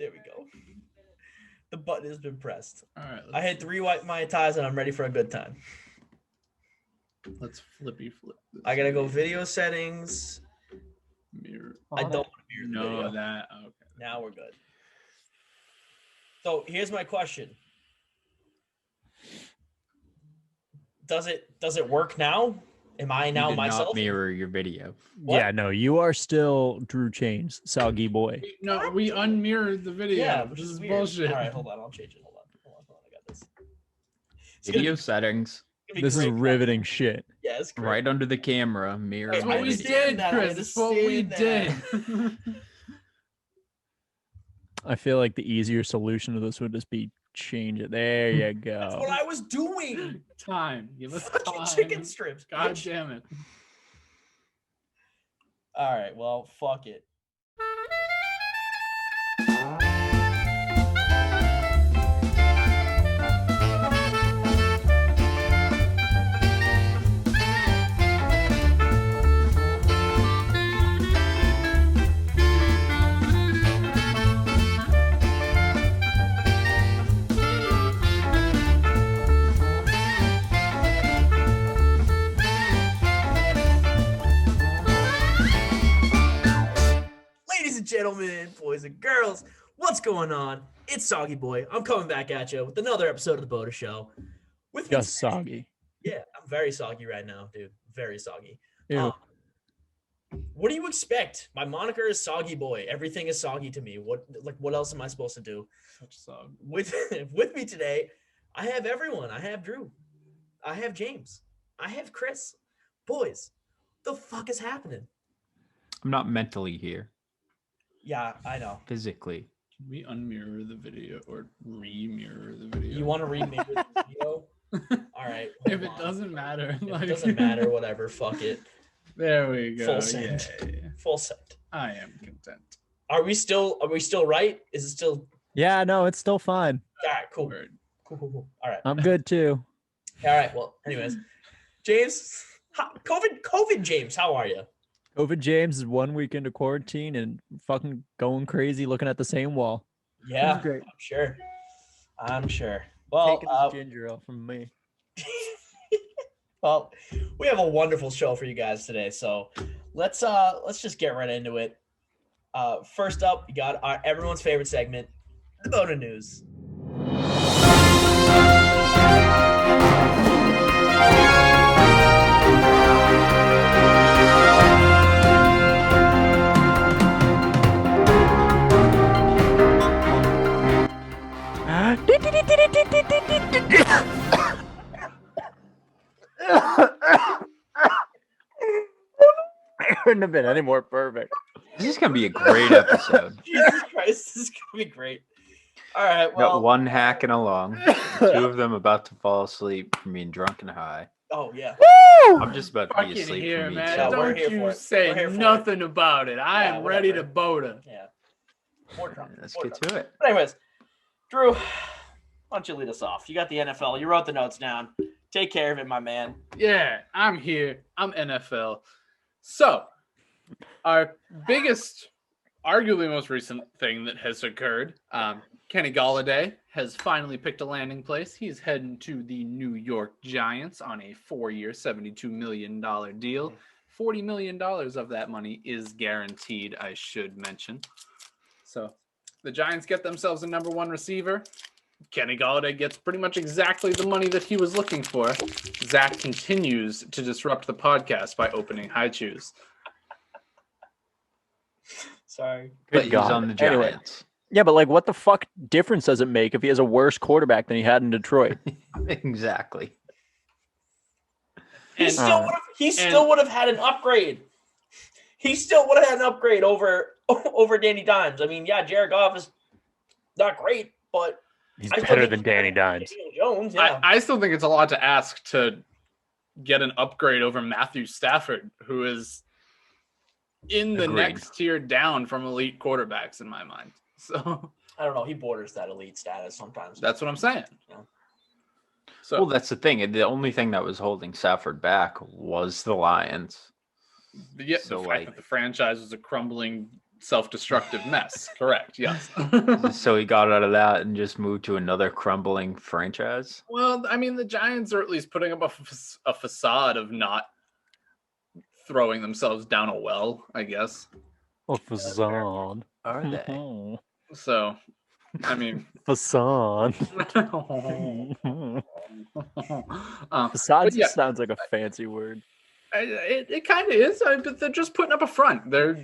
There we go. The button has been pressed. All right. I hit 3 white Mai Tais and I'm ready for a good time. Let's flippy flip. I gotta go video settings. Mirror. I don't want to mirror the video. That. Okay. Now we're good. So here's my question. Does it work now? Am I now you did myself? Not mirror your video. What? Yeah, no, you are still Drew Chains, Soggy Boy. No, we unmirrored the video. Yeah, this is weird. bullshit. All right, hold on. I'll change it. Hold on. I got this. Video settings. This is riveting shit. Yeah, it's great. Right under the camera, mirror. That's my what we video. did, Chris. That's what we did. I feel like the easier solution to this would just be change it. There you go. That's what I was doing. Time. Give us Fucking time. chicken strips. God bitch. damn it. All right, well, fuck it. Ladies and gentlemen, boys and girls, what's going on? It's Soggy Boy. I'm coming back at you with another episode of the BOTA Show. With me Just today- soggy. Yeah, I'm very soggy right now, dude. Very soggy. Ew. What do you expect? My moniker is Soggy Boy. Everything is soggy to me. What else am I supposed to do? Such song. With me today, I have everyone. I have Drew. I have James. I have Chris. Boys, the fuck is happening? I'm not mentally here. Yeah, I know. Physically. Can we unmirror the video or re-mirror the video? You want to remake the video? All right. If hold it on. doesn't matter. If it doesn't matter, whatever. Fuck it. There we go. Full send. Yay. Full send. I am content. Are we still right? Is it still Yeah, no, it's still fine. all right? Cool. Word. Cool. All right. I'm good too. All right. Well, anyways, James, COVID James, how are you? COVID James is 1 week into quarantine and fucking going crazy looking at the same wall. Yeah, He's great. I'm sure. Well, Taking his ginger ale from me. well, we have a wonderful show for you guys today, so let's just get right into it. First up, we got everyone's favorite segment, the BOTA News. Couldn't have been any more perfect. This is gonna be a great episode. Jesus Christ, this is gonna be great. All right, Got well, one hacking along, two of them about to fall asleep from being drunk and high. oh yeah, I'm just about to be Fucking asleep here, from man. Yeah, each we're Don't here for you it. We're say here for it. nothing about it. I Yeah, am ready to whatever. BOTA. yeah. More drunk. Let's more get drunk. to it. But anyways, Drew, why don't you lead us off? You got the NFL. You wrote the notes down. Take care of it, my man. Yeah, I'm here. I'm NFL. So, our biggest, arguably most recent thing that has occurred, Kenny Golladay has finally picked a landing place. He's heading to the New York Giants on a 4-year, $72 million deal. $40 million of that money is guaranteed, I should mention. So, the Giants get themselves a number one receiver. Kenny Golladay gets pretty much exactly the money that he was looking for. Zach continues to disrupt the podcast by opening High Chews. Sorry. But Good he's God. on the Anyway. Giants. Yeah, but like what the fuck difference does it make if he has a worse quarterback than he had in Detroit? Exactly. He And- still would have had an upgrade. He still would have had an upgrade over Danny Dimes. I mean, yeah, Jared Goff is not great, but He's I still better think than he's Danny better than Dimes. Daniel Jones, yeah. I still think it's a lot to ask to get an upgrade over Matthew Stafford, who is in the Agreed. next tier down from elite quarterbacks in my mind. So I don't know. He borders that elite status sometimes. that's what I'm saying. Yeah. So Well, that's the thing. The only thing that was holding Stafford back was the Lions. yeah, so, the fact like- that the franchise was a crumbling self-destructive mess. Correct. Yes. So he got out of that and just moved to another crumbling franchise. Well, I mean, the Giants are at least putting up a facade of not throwing themselves down a well, I guess. Oh, facade. Are they? So, I mean, Facade. uh, Facade but yeah, sounds like a fancy word. it kind of is, but they're just putting up a front. They're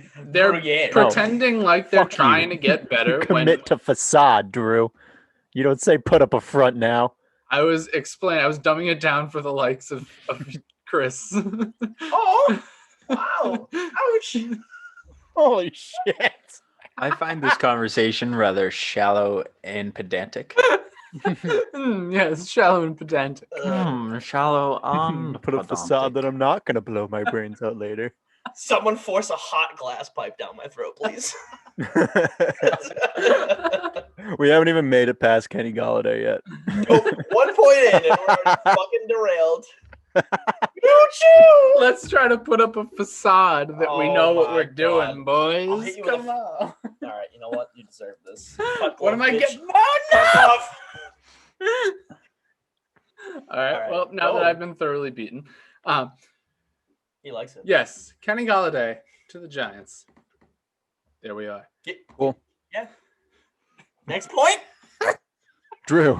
Yeah. pretending like they're Fuck you. trying to get better. When Commit to facade, Drew. You don't say put up a front now. I was dumbing it down for the likes of Chris. Oh, wow. Ouch. Holy shit. I find this conversation rather shallow and pedantic. Yes, shallow and pedantic. Shallow on Put a facade that I'm not going to blow my brains out later. Someone force a hot glass pipe down my throat, please. We haven't even made it past Kenny Galladay yet. Nope, 1 point in and we're fucking derailed. Choo-choo! Let's try to put up a facade that we know what my we're God. doing, boys. I'll hit you with Come on. All right, you know what? You deserve this. What am I bitch. getting? Fuck off. All right. Well, now that I've been thoroughly beaten, He likes it. yes, Kenny Galladay to the Giants. There we are. Cool. Yeah. Next point. Drew,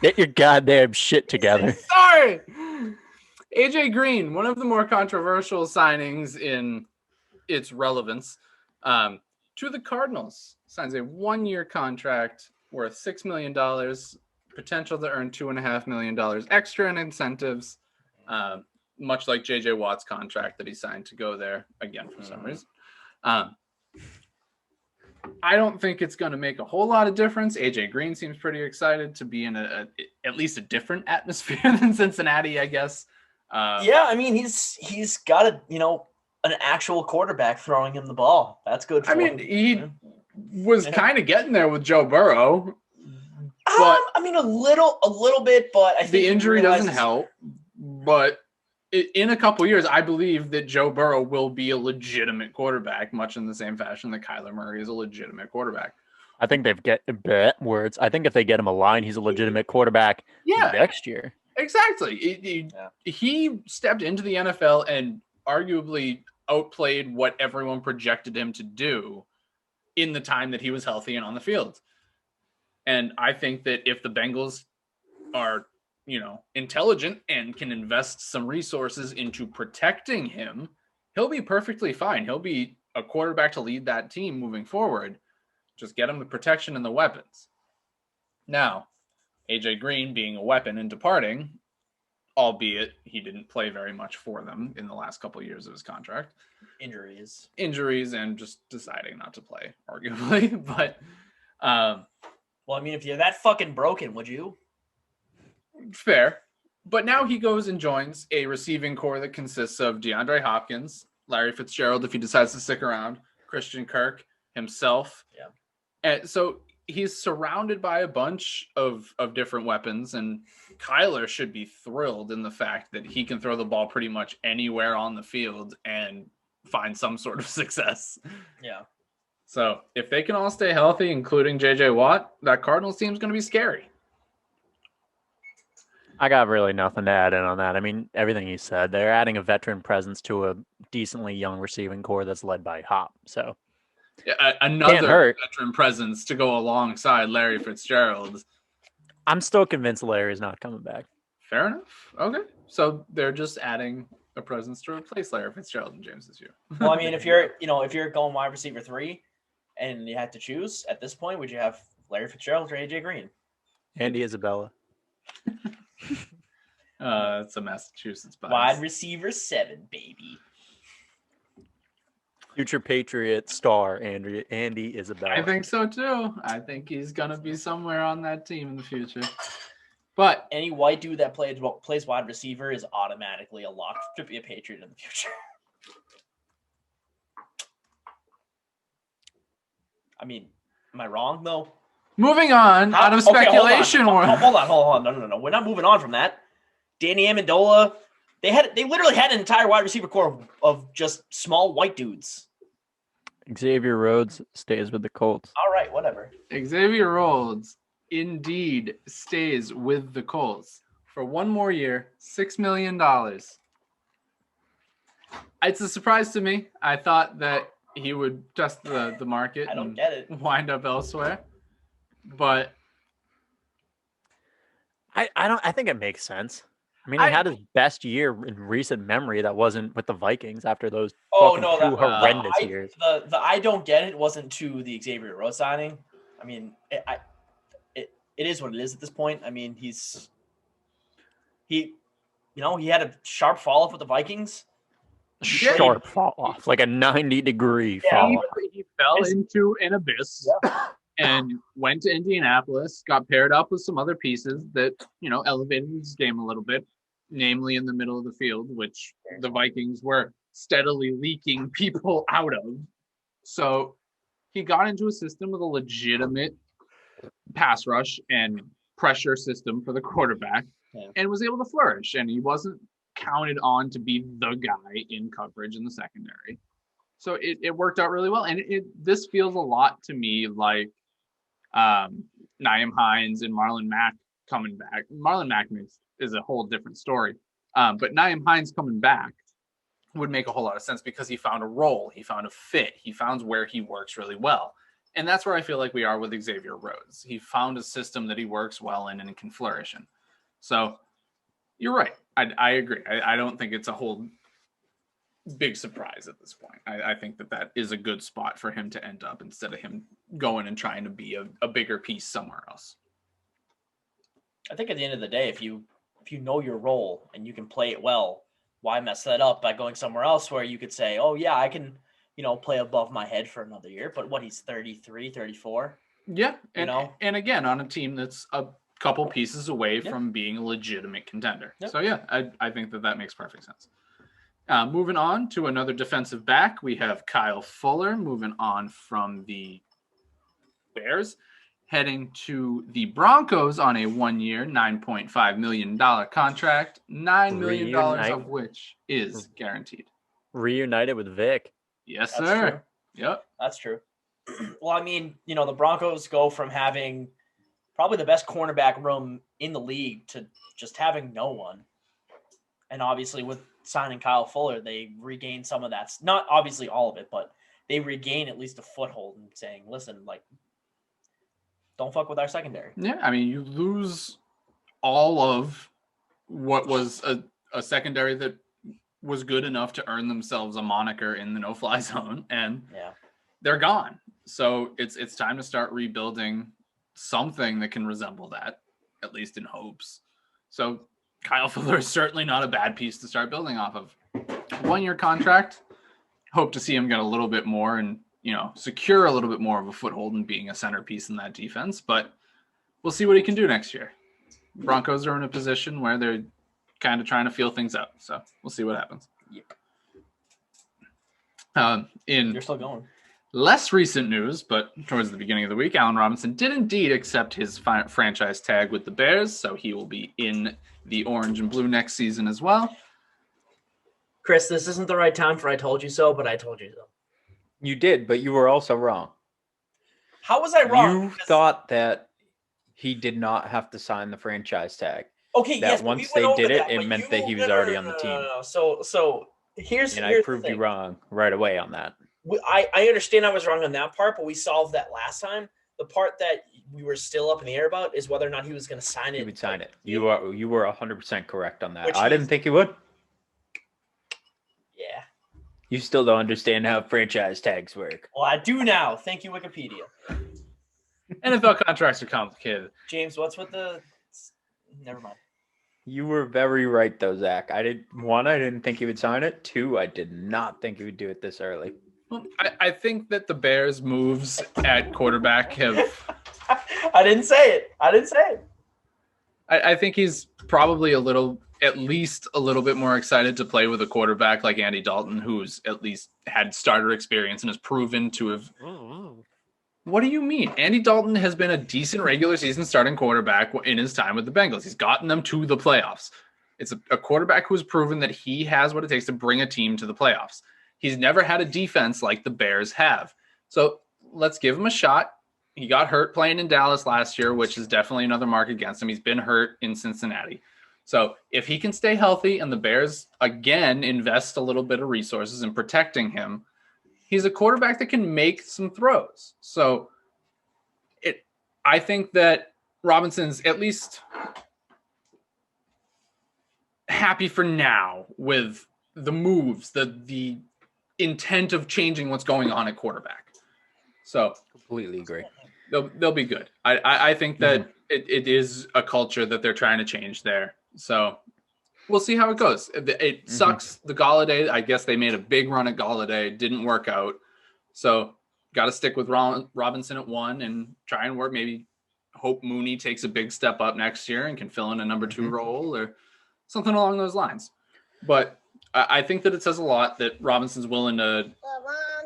get your goddamn shit together. Sorry. AJ Green, one of the more controversial signings in its relevance, to the Cardinals, signs a 1-year contract worth $6 million, potential to earn $2.5 million extra in incentives, much like JJ Watt's contract that he signed to go there again for some reason. I don't think it's going to make a whole lot of difference. AJ Green seems pretty excited to be in at least a different atmosphere than Cincinnati, I guess. Yeah, I mean he's got an actual quarterback throwing him the ball. That's good. I mean, he was kind of getting there with Joe Burrow, but I mean a little bit, but I think the injury doesn't realizes- help. But in a couple years, I believe that Joe Burrow will be a legitimate quarterback, much in the same fashion that Kyler Murray is a legitimate quarterback. I think I think if they get him a line, he's a legitimate quarterback next year. Exactly. He stepped into the NFL and arguably outplayed what everyone projected him to do in the time that he was healthy and on the field. And I think that if the Bengals are, intelligent and can invest some resources into protecting him, he'll be perfectly fine. He'll be a quarterback to lead that team moving forward. Just get him the protection and the weapons. Now, AJ Green being a weapon and departing, albeit he didn't play very much for them in the last couple of years of his contract. injuries And just deciding not to play, arguably. But well, I mean, if you're that fucking broken, would you? fair. But now he goes and joins a receiving core that consists of DeAndre Hopkins, Larry Fitzgerald, if he decides to stick around, Christian Kirk, himself. Yeah. And so he's surrounded by a bunch of different weapons, and Kyler should be thrilled in the fact that he can throw the ball pretty much anywhere on the field and find some sort of success. Yeah. So if they can all stay healthy, including JJ Watt, that Cardinals team is going to be scary. I got really nothing to add in on that. I mean, everything you said. They're adding a veteran presence to a decently young receiving core that's led by Hop. So Another veteran presence to go alongside Larry Fitzgerald. I'm still convinced Larry's not coming back. Fair enough. Okay. So they're just adding a presence to replace Larry Fitzgerald and James this year. Well, I mean, if you're going wide receiver 3 and you had to choose at this point, would you have Larry Fitzgerald or AJ Green? Andy Isabella. It's a Massachusetts bias. Wide receiver 7, baby. Future Patriot star Andy Isabella. I think so too. I think he's gonna be somewhere on that team in the future. But Any white dude that plays wide receiver is automatically a lock to be a Patriot in the future. I mean, am I wrong though? moving on, out of Okay, hold on. speculation world. Hold on. No. We're not moving on from that. Danny Amendola, they literally had an entire wide receiver core of just small white dudes. Xavier Rhodes stays with the Colts. All right, whatever. Xavier Rhodes indeed stays with the Colts for one more year, $6 million. It's a surprise to me. I thought that he would test the market I don't and get it. wind up elsewhere. But I think it makes sense. I mean, he had his best year in recent memory that wasn't with the Vikings after those Oh fucking no, two horrendous the, years. The I don't get it wasn't to the Xavier Rhodes signing. I mean, it is what it is at this point. I mean, he had a sharp fall off with the Vikings. Sharp fall off, like a 90-degree Yeah, fall off. he fell into an abyss and went to Indianapolis, got paired up with some other pieces that, elevated his game a little bit, namely in the middle of the field, which the Vikings were steadily leaking people out of. So he got into a system with a legitimate pass rush and pressure system for the quarterback and was able to flourish. And he wasn't counted on to be the guy in coverage in the secondary. So it worked out really well. And this feels a lot to me like Nyheim Hines and Marlon Mack coming back. Marlon Mack is a whole different story. But Nyheim Hines coming back would make a whole lot of sense because he found a role, he found a fit, he found where he works really well. And that's where I feel like we are with Xavier Rhodes. He found a system that he works well in and can flourish in. So you're right. I agree. I don't think it's a whole big surprise at this point. I think that is a good spot for him to end up instead of him going and trying to be a bigger piece somewhere else. I think at the end of the day, if you know your role and you can play it well, why mess that up by going somewhere else where you could say, oh yeah, I can, play above my head for another year. But what, he's 33, 34? Yeah. And again, on a team that's a couple pieces away from being a legitimate contender. Yep. So yeah, I think that makes perfect sense. Moving on to another defensive back, we have Kyle Fuller moving on from the Bears, heading to the Broncos on a 1-year, $9.5 million contract, $9 million of which is guaranteed. Reunited with Vic. Yes, That's sir. true. Yep. That's true. Well, I mean, the Broncos go from having probably the best cornerback room in the league to just having no one. And obviously with signing Kyle Fuller, they regain some of that. Not obviously all of it, but they regain at least a foothold in saying, listen, don't fuck with our secondary. Yeah, I mean, you lose all of what was a secondary that was good enough to earn themselves a moniker in the no-fly zone, and they're gone. So it's time to start rebuilding something that can resemble that, at least in hopes. So Kyle Fuller is certainly not a bad piece to start building off of. 1-year contract. Hope to see him get a little bit more and, secure a little bit more of a foothold in being a centerpiece in that defense. But we'll see what he can do next year. Broncos are in a position where they're kind of trying to feel things out. So we'll see what happens. Yep. In You're still going. less recent news, but towards the beginning of the week, Allen Robinson did indeed accept his franchise tag with the Bears, so he will be in the orange and blue next season as well. Chris, this isn't the right time for I told you so, but I told you so. You did, but you were also wrong. How was I wrong? You thought that he did not have to sign the franchise tag. Okay, that yes, once they did it, it meant that he was already on the team. No. So here's I proved you wrong right away on that. I understand I was wrong on that part, but we solved that last time. The part that we were still up in the air about is whether or not he was going to sign it. He would sign it. You were 100% correct on that. Which I didn't think he would. Yeah. You still don't understand how franchise tags work. Well, I do now. Thank you, Wikipedia. NFL contracts are complicated. James, what's with the... Never mind. You were very right, though, Zach. I didn't think he would sign it. 2, I did not think he would do it this early. Well, I think that the Bears' moves at quarterback have... I didn't say it. I think he's probably at least a little bit more excited to play with a quarterback like Andy Dalton, who's at least had starter experience and has proven to have... What do you mean? Andy Dalton has been a decent regular season starting quarterback in his time with the Bengals. He's gotten them to the playoffs. It's a quarterback who's proven that he has what it takes to bring a team to the playoffs. He's never had a defense like the Bears have. So let's give him a shot. He got hurt playing in Dallas last year, which is definitely another mark against him. He's been hurt in Cincinnati. So if he can stay healthy and the Bears, again, invest a little bit of resources in protecting him, he's a quarterback that can make some throws. So I think that Robinson's at least happy for now with the moves, the intent of changing what's going on at quarterback. So Completely agree. they'll be good. I think that it is a culture that they're trying to change there. So we'll see how it goes. It sucks. The Galladay, I guess they made a big run at Galladay. Didn't work out. So got to stick with Robinson at 1 and try and work. Maybe hope Mooney takes a big step up next year and can fill in a number 2 role or something along those lines. But I think that it says a lot that Robinson's willing to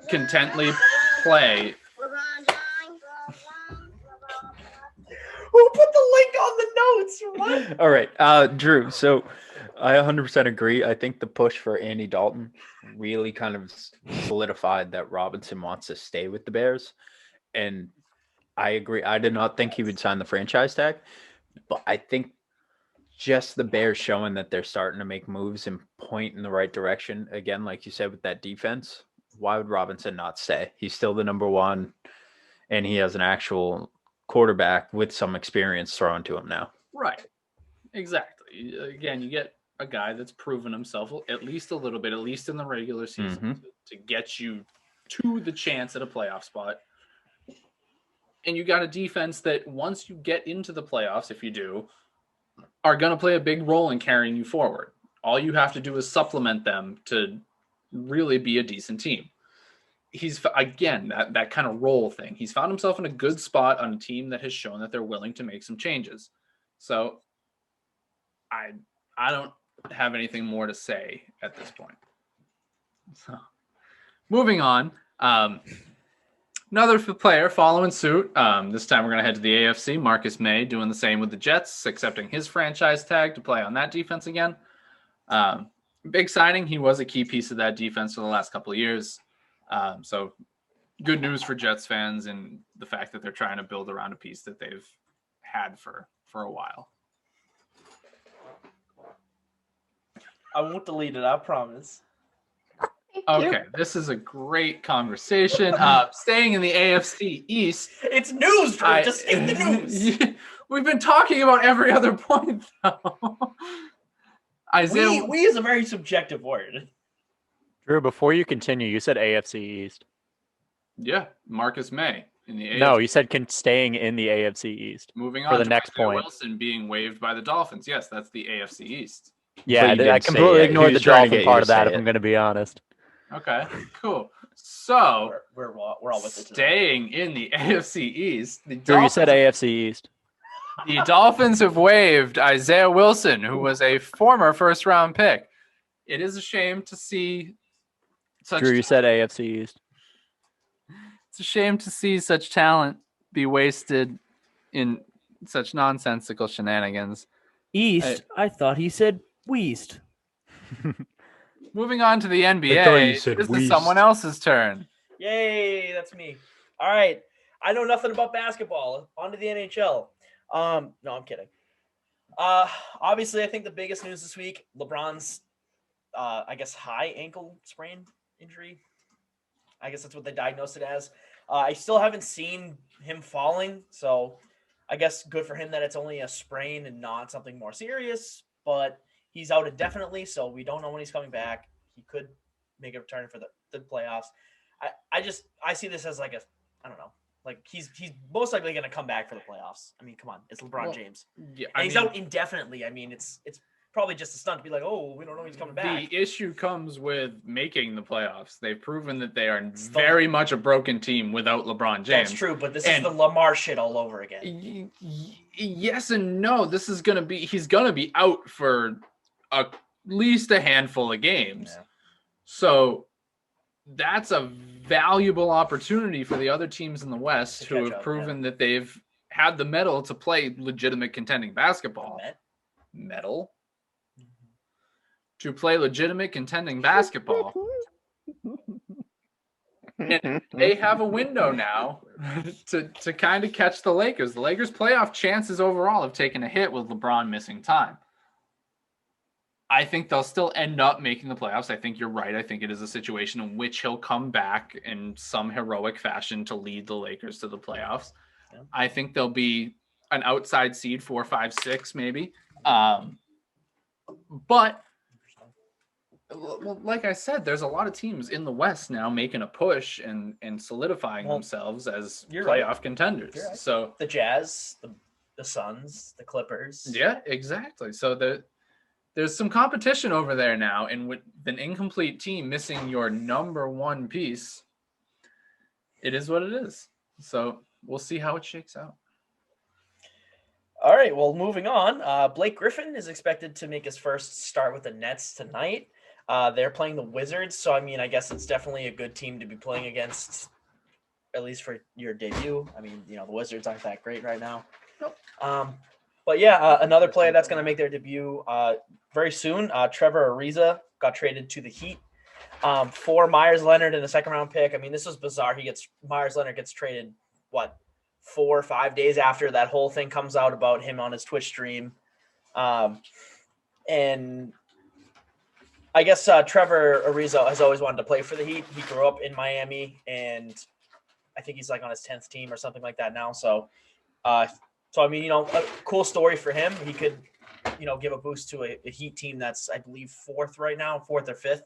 contently play. Who put the link on the notes? What? All right, Drew. So I 100% agree. I think the push for Andy Dalton really kind of solidified that Robinson wants to stay with the Bears. And I agree. I did not think he would sign the franchise tag, but I think just the Bears showing that they're starting to make moves and point in the right direction. Again, like you said, with that defense, why would Robinson not stay? He's still the number 1, and he has an actual quarterback with some experience thrown to him now. Right. Exactly. Again, you get a guy that's proven himself at least a little bit, at least in the regular season, to get you to the chance at a playoff spot. And you got a defense that once you get into the playoffs, if you do, are going to play a big role in carrying you forward. All you have to do is supplement them to really be a decent team. He's, again, that kind of role thing. He's found himself in a good spot on a team that has shown that they're willing to make some changes. So I don't have anything more to say at this point. So moving on. Another player following suit. This time we're going to head to the AFC. Marcus May doing the same with the Jets, accepting his franchise tag to play on that defense again. Big signing. He was a key piece of that defense for the last couple of years. So good news for Jets fans and the fact that they're trying to build around a piece that they've had for a while. I won't delete it, I promise. Okay, this is a great conversation. Staying in the AFC East. It's news, Drew. Just skip the news. We've been talking about every other point, though. Isaiah, We is a very subjective word. Drew, before you continue, you said AFC East. Yeah, Marcus May in the AFC. No, you said staying in the AFC East. Moving for on the to next Isaiah point. Wilson being waived by the Dolphins. Yes, that's the AFC East. Yeah, you I did completely say it. ignored He the was trying to Dolphin get part you of to that, say if I'm it. going to be honest. Okay, cool. So We're all with it today. staying in the AFC East, Drew, you said AFC East. the Dolphins have waived Isaiah Wilson, who was a former first-round pick. It is a shame to see such. Drew, you said AFC East. It's a shame to see such talent be wasted in such nonsensical shenanigans. East? I thought he said Weast. Moving on to the I thought NBA, you said this is Weast. someone else's turn. Yay, that's me. All right. I know nothing about basketball. On to the NHL. No, I'm kidding. Obviously, I think the biggest news this week, LeBron's, I guess, high ankle sprain injury. I guess that's what they diagnosed it as. I still haven't seen him falling, so I guess good for him that it's only a sprain and not something more serious, but he's out indefinitely, so we don't know when he's coming back. He could make a return for the playoffs. I see this as like I don't know. Like he's most likely going to come back for the playoffs. I mean, come on, it's LeBron James. Yeah, And he's out indefinitely. I mean, it's probably just a stunt to be like, oh, we don't know he's coming back. The issue comes with making the playoffs. They've proven that they are very much a broken team without LeBron James. That's true, but this is the Lamar shit all over again. Yes and no. This is going to be, he's going to be out for at least a handful of games. Yeah. So that's a valuable opportunity for the other teams in the West To who catch have up, proven that they've had the mettle to play legitimate contending basketball. To play legitimate contending basketball. And they have a window now to kind of catch the Lakers. The Lakers' playoff chances overall have taken a hit with LeBron missing time. I think they'll still end up making the playoffs. I think you're right. I think it is a situation in which he'll come back in some heroic fashion to lead the Lakers to the playoffs. Yeah. I think they'll be an outside seed, 4, 5, 6, maybe. But like I said, there's a lot of teams in the West now making a push and solidifying themselves as playoff contenders. Right. So the Jazz, the Suns, the Clippers. Yeah, exactly. So there's some competition over there now, and with an incomplete team missing your number one piece, it is what it is. So we'll see how it shakes out. All right, well, moving on. Blake Griffin is expected to make his first start with the Nets tonight. They're playing the Wizards, so, I mean, I guess it's definitely a good team to be playing against, at least for your debut. I mean, the Wizards aren't that great right now. Nope. But, yeah, another player that's going to make their debut very soon, Trevor Ariza got traded to the Heat for Myers Leonard in a second-round pick. I mean, this was bizarre. Myers Leonard gets traded, 4 or 5 days after that whole thing comes out about him on his Twitch stream. And I guess Trevor Ariza has always wanted to play for the Heat. He grew up in Miami, and I think he's on his 10th team or something like that now. So I mean, a cool story for him. He could, give a boost to a Heat team that's, I believe, 4th right now, 4th or 5th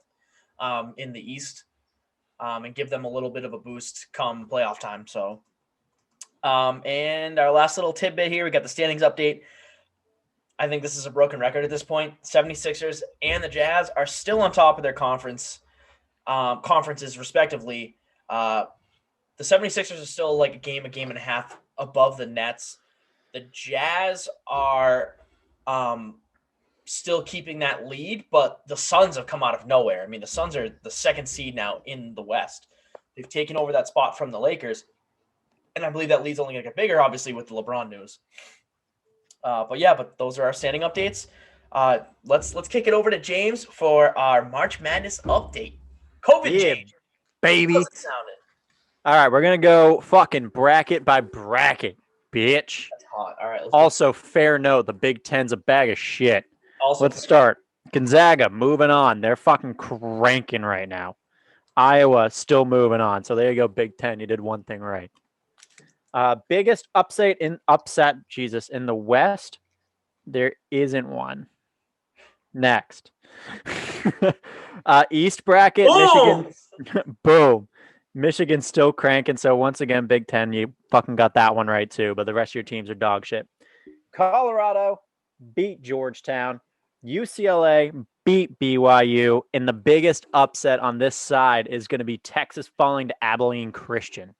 in the East, and give them a little bit of a boost come playoff time. So, and our last little tidbit here, we got the standings update. I think this is a broken record at this point. 76ers and the Jazz are still on top of their conferences respectively. The 76ers are still a game and a half above the Nets. The Jazz are still keeping that lead, but the Suns have come out of nowhere. I mean, the Suns are the 2nd seed now in the West. They've taken over that spot from the Lakers, and I believe that lead's only going to get bigger, obviously, with the LeBron news. But those are our standing updates. Let's kick it over to James for our March Madness update. COVID, James. Baby. How's it sounding? All right, we're going to go fucking bracket by bracket, bitch. That's hot. All right. Also, fair note, the Big Ten's a bag of shit. Also, let's start. Gonzaga, moving on. They're fucking cranking right now. Iowa, still moving on. So there you go, Big Ten. You did one thing right. Biggest upset in the West, there isn't one. Next. East bracket, boom! Michigan. Boom. Michigan's still cranking. So once again, Big Ten, you fucking got that one right too. But the rest of your teams are dog shit. Colorado beat Georgetown. UCLA beat BYU. And the biggest upset on this side is going to be Texas falling to Abilene Christian.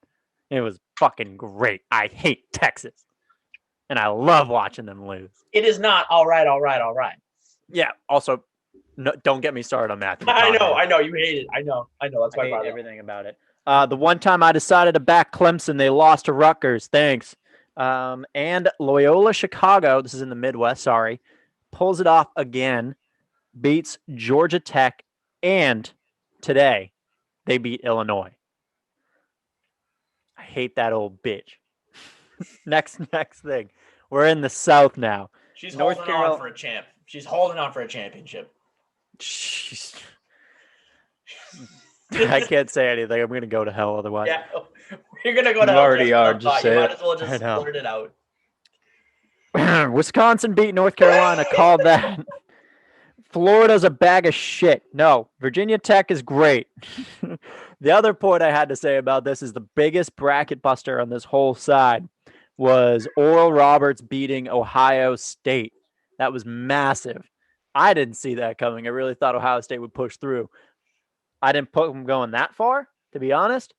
It was fucking great. I hate Texas. And I love watching them lose. It is not all right. Yeah. Also, no, don't get me started on Matthew. I know. You hate it. I know. That's why I hate everything about it. The one time I decided to back Clemson, they lost to Rutgers. Thanks. And Loyola Chicago, this is in the Midwest, pulls it off again, beats Georgia Tech, and today they beat Illinois. I hate that old bitch. Next thing. We're in the South now. She's holding on for a champ. She's holding on for a championship. I can't say anything. I'm going to go to hell otherwise. Yeah, you're going to go to hell. You already are. Just say you it. might as well just blurt it out. Wisconsin beat North Carolina. Called that. Florida's a bag of shit. No, Virginia Tech is great. The other point I had to say about this is the biggest bracket buster on this whole side was Oral Roberts beating Ohio State. That was massive. I didn't see that coming. I really thought Ohio State would push through. I didn't put them going that far, to be honest.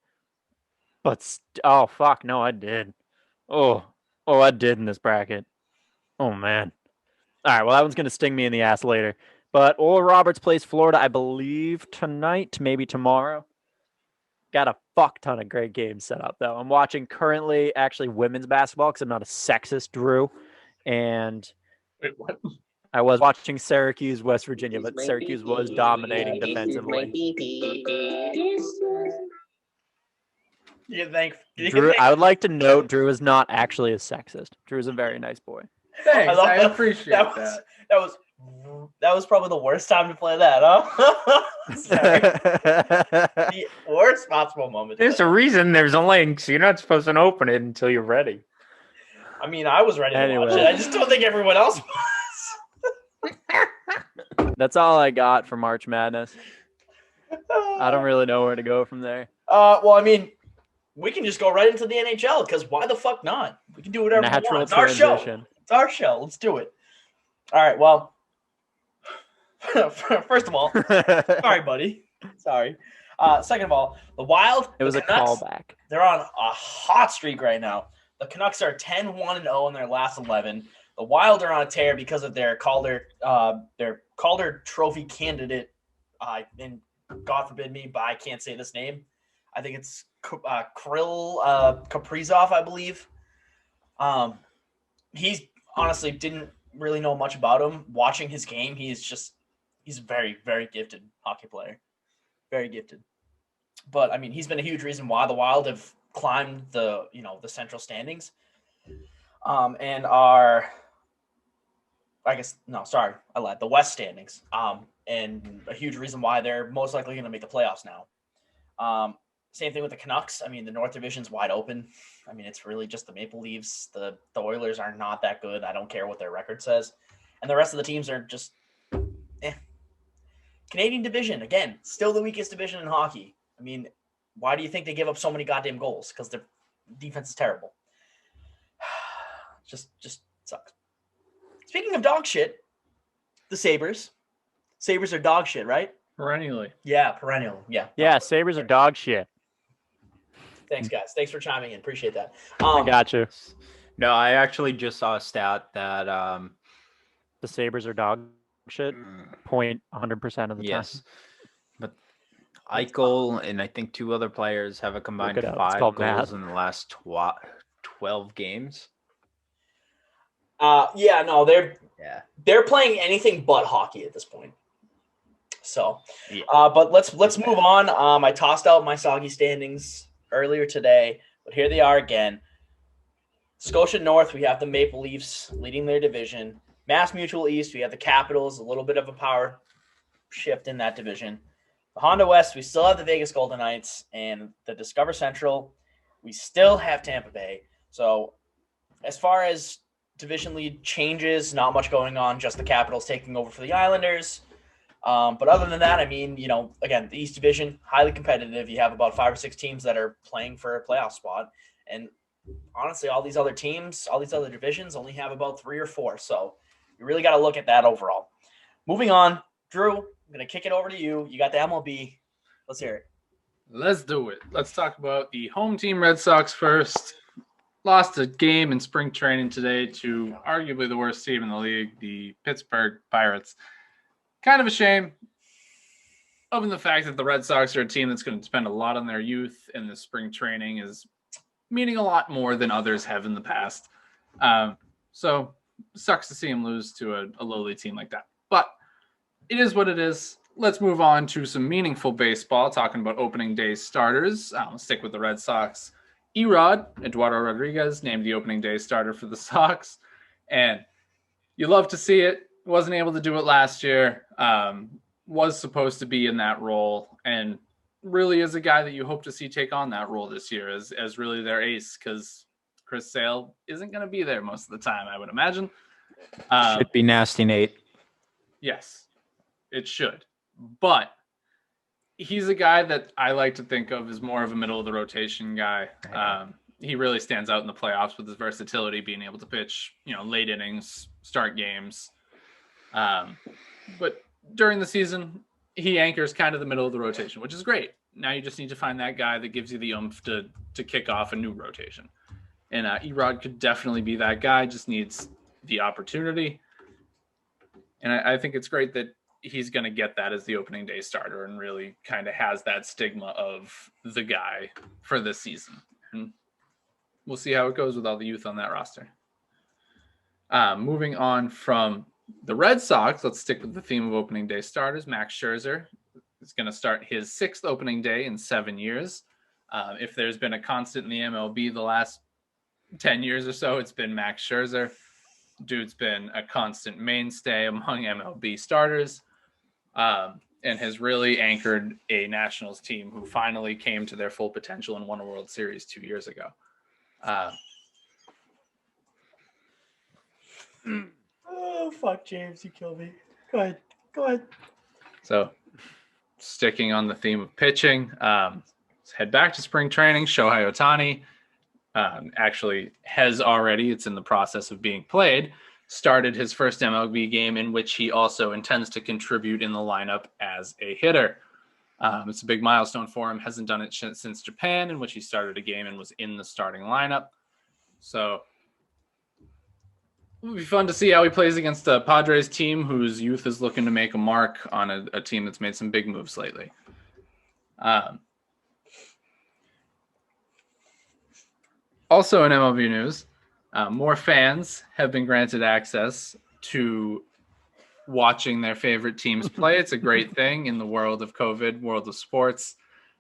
But, oh, fuck, no, I did. Oh, I did in this bracket. Oh, man. All right, well, that one's going to sting me in the ass later. But Oral Roberts plays Florida, I believe, tonight, maybe tomorrow. Got a fuck ton of great games set up, though. I'm watching currently, actually, women's basketball because I'm not a sexist, Drew. And wait, what? I was watching Syracuse, West Virginia, but Syracuse was dominating defensively. You think? Drew, I would like to note Drew is not actually a sexist. Drew is a very nice boy. Thanks, love I that. appreciate that. That was probably the worst time to play that, huh? Sorry. The worst possible moment. There's a reason there's a link, so you're not supposed to open it until you're ready. I mean, I was ready to watch it. Anyway. I just don't think everyone else was. That's all I got for March Madness. I don't really know where to go from there. Well, I mean, we can just go right into the NHL because why the fuck not? We can do whatever we want. Natural It's our show. transition. It's our show. Let's do it. All right. Well, first of all, sorry, buddy. Sorry. Second of all, the Wild. It was the a Canucks, callback. They're on a hot streak right now. The Canucks are 10-1-0 in their last 11. The Wild are on a tear because of their Calder Trophy candidate. And God forbid me, but I can't say this name. I think it's Kirill Kaprizov, I believe. He's honestly didn't really know much about him. Watching his game, he's a very, very gifted hockey player. Very gifted. But I mean, he's been a huge reason why the Wild have climbed the central standings. And are, I lied. The West standings. And a huge reason why they're most likely going to make the playoffs now. Same thing with the Canucks. I mean, the North Division's wide open. I mean, it's really just the Maple Leafs. The Oilers are not that good. I don't care what their record says. And the rest of the teams are just Canadian division, again, still the weakest division in hockey. I mean, why do you think they give up so many goddamn goals? Because their defense is terrible. Just sucks. Speaking of dog shit, the Sabres. Sabres are dog shit, right? Perennially. Yeah, perennial. Yeah. Yeah, Sabres are dog shit. Thanks, guys. Thanks for chiming in. Appreciate that. I got you. No, I actually just saw a stat that The Sabres are dog shit. 100% of the yes, time. but Eichel and I think two other players have a combined it up. It's 5 called goals math. in the last 12 games. They're playing anything but hockey at this point. So, Yeah. but let's move on. I tossed out my soggy standings earlier today, but here they are again. Scotia North, we have the Maple Leafs leading their division. Mass Mutual East, we have the Capitals, a little bit of a power shift in that division. The Honda West, we still have the Vegas Golden Knights, and the Discover Central, we still have Tampa Bay. So as far as division lead changes, not much going on, just the Capitals taking over for the Islanders. But other than that, I mean, again, the East Division, highly competitive. You have about 5 or 6 teams that are playing for a playoff spot. And honestly, all these other teams, all these other divisions only have about 3 or 4. So you really got to look at that overall. Moving on, Drew, I'm going to kick it over to you. You got the MLB. Let's hear it. Let's do it. Let's talk about the home team Red Sox first. Lost a game in spring training today to arguably the worst team in the league, the Pittsburgh Pirates. Kind of a shame, other than the fact that the Red Sox are a team that's going to spend a lot on their youth, and the spring training is meaning a lot more than others have in the past. So sucks to see them lose to a lowly team like that. But it is what it is. Let's move on to some meaningful baseball, talking about opening day starters. I'll stick with the Red Sox. Erod, Eduardo Rodriguez, named the opening day starter for the Sox. And you love to see it. Wasn't able to do it last year. Was supposed to be in that role, and really is a guy that you hope to see take on that role this year as really their ace, because Chris Sale isn't going to be there most of the time, I would imagine. Should be nasty, Nate. Yes, it should. But he's a guy that I like to think of as more of a middle of the rotation guy. He really stands out in the playoffs with his versatility, being able to pitch, late innings, start games. But during the season, he anchors kind of the middle of the rotation, which is great. Now you just need to find that guy that gives you the oomph to kick off a new rotation. And Erod could definitely be that guy, just needs the opportunity. And I think it's great that he's going to get that as the opening day starter and really kind of has that stigma of the guy for this season. And we'll see how it goes with all the youth on that roster. Moving on from the Red Sox, let's stick with the theme of opening day starters. Max Scherzer is going to start his 6th opening day in 7 years. If there's been a constant in the MLB the last 10 years or so, it's been Max Scherzer. Dude's been a constant mainstay among MLB starters, and has really anchored a Nationals team who finally came to their full potential and won a World Series 2 years ago. Oh, fuck, James, you killed me. Go ahead. So, sticking on the theme of pitching, let's head back to spring training. Shohei Ohtani actually has already, it's in the process of being played, started his first MLB game in which he also intends to contribute in the lineup as a hitter. It's a big milestone for him. Hasn't done it since Japan, in which he started a game and was in the starting lineup. So it'll be fun to see how he plays against a Padres team whose youth is looking to make a mark on a team that's made some big moves lately. Also in MLB news, more fans have been granted access to watching their favorite teams play. It's a great thing in the world of COVID, world of sports,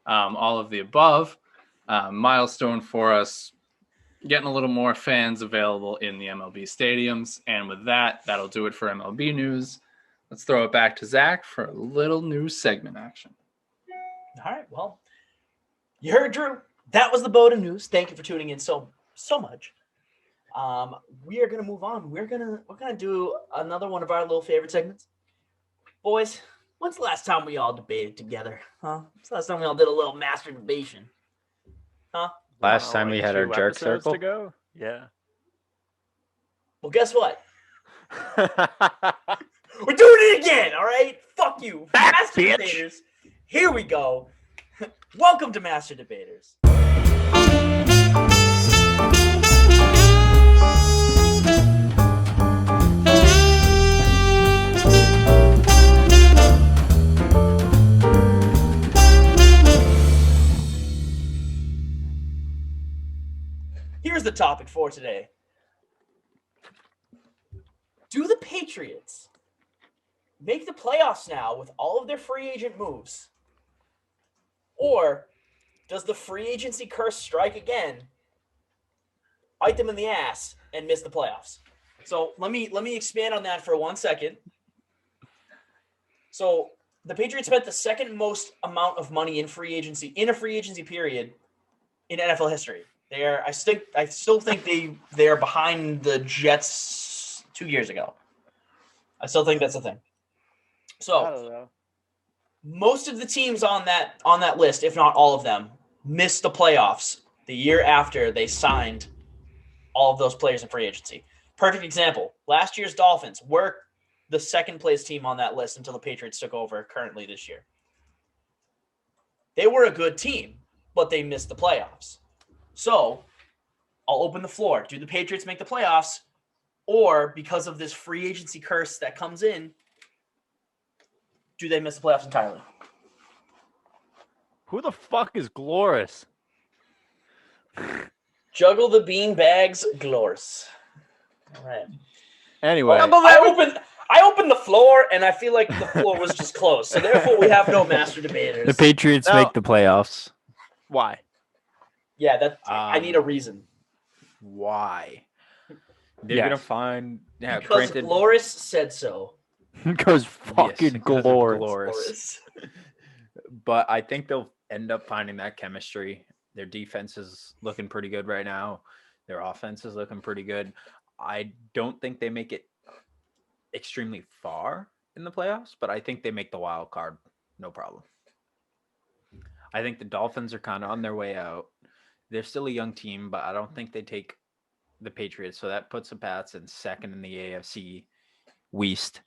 all of the above. Milestone for us, getting a little more fans available in the MLB stadiums. And with that, that'll do it for MLB news. Let's throw it back to Zach for a little news segment action. All right, well, you heard Drew. That was the BOTA news. Thank you for tuning in so much. We are gonna move on. We're gonna do another one of our little favorite segments. Boys, when's the last time we all debated together? Huh? When's the last time we all did a little masturbation? Huh? Last time we had our jerk circle. to go. Yeah. Well, guess what? We're doing it again, all right? Fuck you. Back, Master bitch. Debaters. Here we go. Welcome to Master Debaters. Here's the topic for today. Do the Patriots make the playoffs now with all of their free agent moves? Or does the free agency curse strike again, bite them in the ass, and miss the playoffs? So let me expand on that for 1 second. So the Patriots spent the second most amount of money in a free agency period in NFL history. I still think they are behind the Jets 2 years ago. I still think that's a thing. So I don't know. most of the teams on that list, if not all of them, missed the playoffs the year after they signed all of those players in free agency. Perfect example. Last year's Dolphins were the second place team on that list until the Patriots took over currently this year. They were a good team, but they missed the playoffs. So I'll open the floor. Do the Patriots make the playoffs? Or because of this free agency curse that comes in, do they miss the playoffs entirely? Who the fuck is Glorious? Juggle the bean bags, Glors. All right. Anyway, I opened the floor, and I feel like the floor was just closed. So therefore, we have no master debaters. The Patriots No. make the playoffs. why? Yeah, I need a reason. Why? They're Yes. gonna find. Yeah, Because granted, Glorious said so. Because fucking because of Glorious. Glorious. But I think they'll end up finding that chemistry. Their defense is looking pretty good right now. Their offense is looking pretty good. I don't think they make it extremely far in the playoffs, but I think they make the wild card, no problem. I think the Dolphins are kind of on their way out. They're still a young team, but I don't think they take the Patriots. So that puts the Pats in second in the AFC West.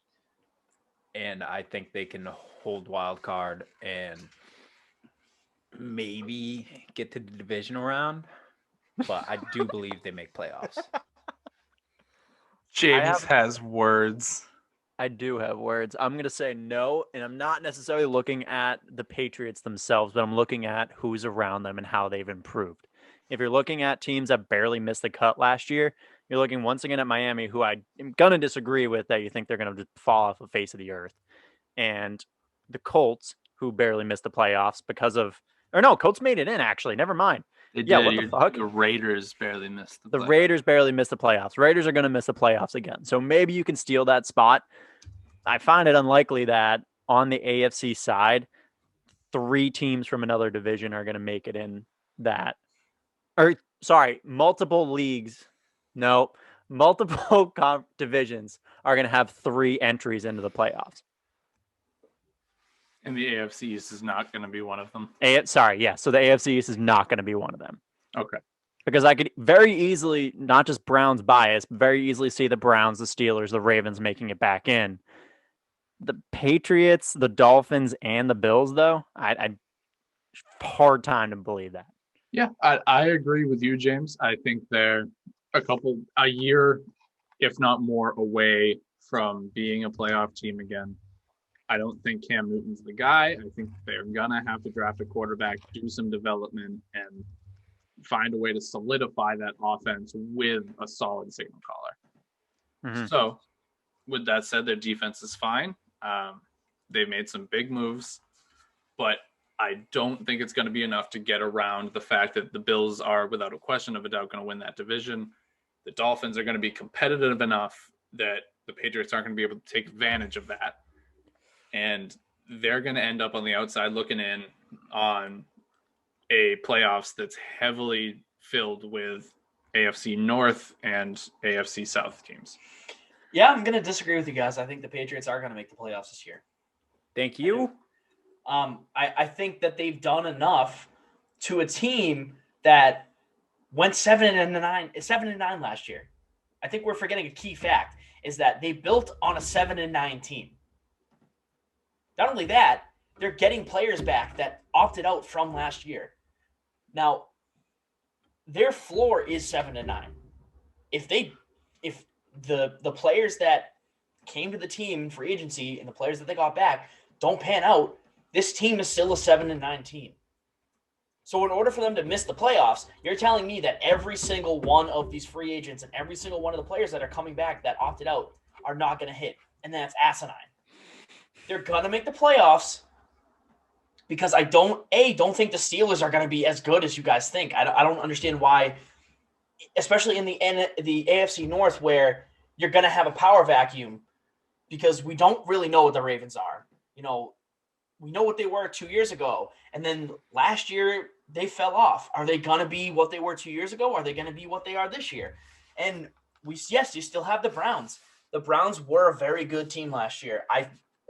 And I think they can hold wild card and maybe get to the divisional round. But I do believe they make playoffs. James has words. I do have words. I'm going to say no, and I'm not necessarily looking at the Patriots themselves, but I'm looking at who's around them and how they've improved. If you're looking at teams that barely missed the cut last year, you're looking once again at Miami, who I am going to disagree with that you think they're going to fall off the face of the earth. And the Colts, who barely missed the playoffs Or no, Colts made it in, actually. Never mind. They Yeah, did. what the fuck? The Raiders barely missed The playoffs. Raiders barely missed the playoffs. Raiders are going to miss the playoffs again. So maybe you can steal that spot. I find it unlikely that on the AFC side, 3 teams from another division are going to make it in that. Or, sorry, multiple leagues. No, multiple divisions are going to have 3 entries into the playoffs. And the AFC East is not going to be one of them. So the AFC East is not going to be one of them. Okay. Because I could very easily, not just Browns bias, but very easily see the Browns, the Steelers, the Ravens making it back in. The Patriots, the Dolphins, and the Bills, though, I hard time to believe that. Yeah, I agree with you, James. I think they're a year, if not more, away from being a playoff team again. I don't think Cam Newton's the guy. I think they're going to have to draft a quarterback, do some development, and find a way to solidify that offense with a solid signal caller. Mm-hmm. So, with that said, their defense is fine. They've made some big moves, but I don't think it's going to be enough to get around the fact that the Bills are, without a question of a doubt, going to win that division. The Dolphins are going to be competitive enough that the Patriots aren't going to be able to take advantage of that. And they're going to end up on the outside looking in on a playoffs that's heavily filled with AFC North and AFC South teams. Yeah, I'm going to disagree with you guys. I think the Patriots are going to make the playoffs this year. Thank you. I think that they've done enough to a team that went 7-9 last year. I think we're forgetting a key fact is that they built on a 7-9 team. Not only that, they're getting players back that opted out from last year. Now, their floor is 7-9. If the players that came to the team in free agency and the players that they got back don't pan out, this team is still a 7-9 team. So in order for them to miss the playoffs, you're telling me that every single one of these free agents and every single one of the players that are coming back that opted out are not going to hit. And that's asinine. They're going to make the playoffs because I don't think the Steelers are going to be as good as you guys think. I don't understand why, especially in the AFC North where you're going to have a power vacuum because we don't really know what the Ravens are. You know, we know what they were 2 years ago. And then last year they fell off. Are they going to be what they were 2 years ago? Are they going to be what they are this year? And yes, you still have the Browns. The Browns were a very good team last year.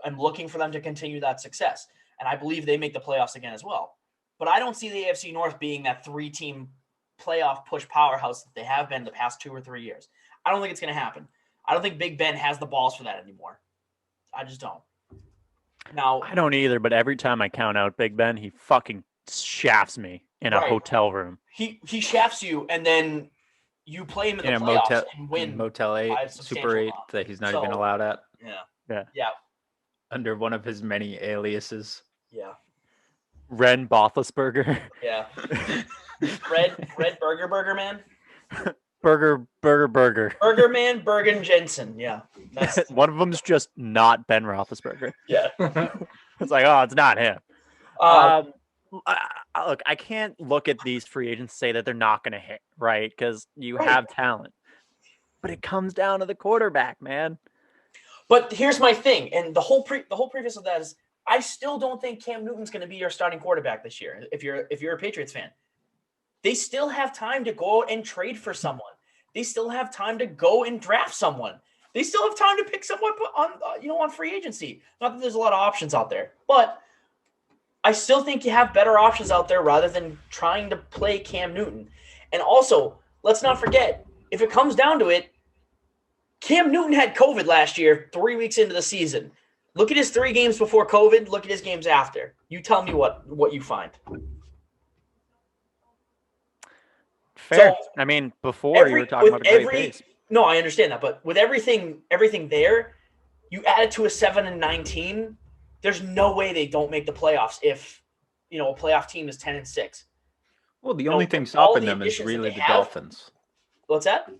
I'm looking for them to continue that success. And I believe they make the playoffs again as well. But I don't see the AFC North being that 3-team playoff push powerhouse that they have been the past 2 or 3 years. I don't think it's going to happen. I don't think Big Ben has the balls for that anymore. I just don't. Now, I don't either, but every time I count out Big Ben, he fucking shafts me in a hotel room. He shafts you, and then you play him in the playoffs and win. Motel 8, Super 8 that he's not even allowed at. Yeah. Under one of his many aliases. Yeah. Ren Bothlisberger. Yeah. Red Burger Man. Burger. Burger Man, Bergen Jensen. Yeah. That's... One of them's just not Ben Roethlisberger. Yeah. It's like, oh, it's not him. Look, I can't look at these free agents and say that they're not going to hit, right? Because you have talent. But it comes down to the quarterback, man. But here's my thing, and the whole preface of that is I still don't think Cam Newton's going to be your starting quarterback this year. If you're a Patriots fan, they still have time to go and trade for someone. They still have time to go and draft someone. They still have time to pick someone on free agency. Not that there's a lot of options out there, but I still think you have better options out there rather than trying to play Cam Newton. And also, let's not forget, if it comes down to it, Cam Newton had COVID last year, 3 weeks into the season. Look at his 3 games before COVID. Look at his games after. You tell me what you find. Fair. So, I mean, before you were talking about a great pace. No, I understand that. But with everything there, you add it to a 7-9 there's no way they don't make the playoffs if, a playoff team is 10-6. Well, the only thing stopping them is really the Dolphins. What's that?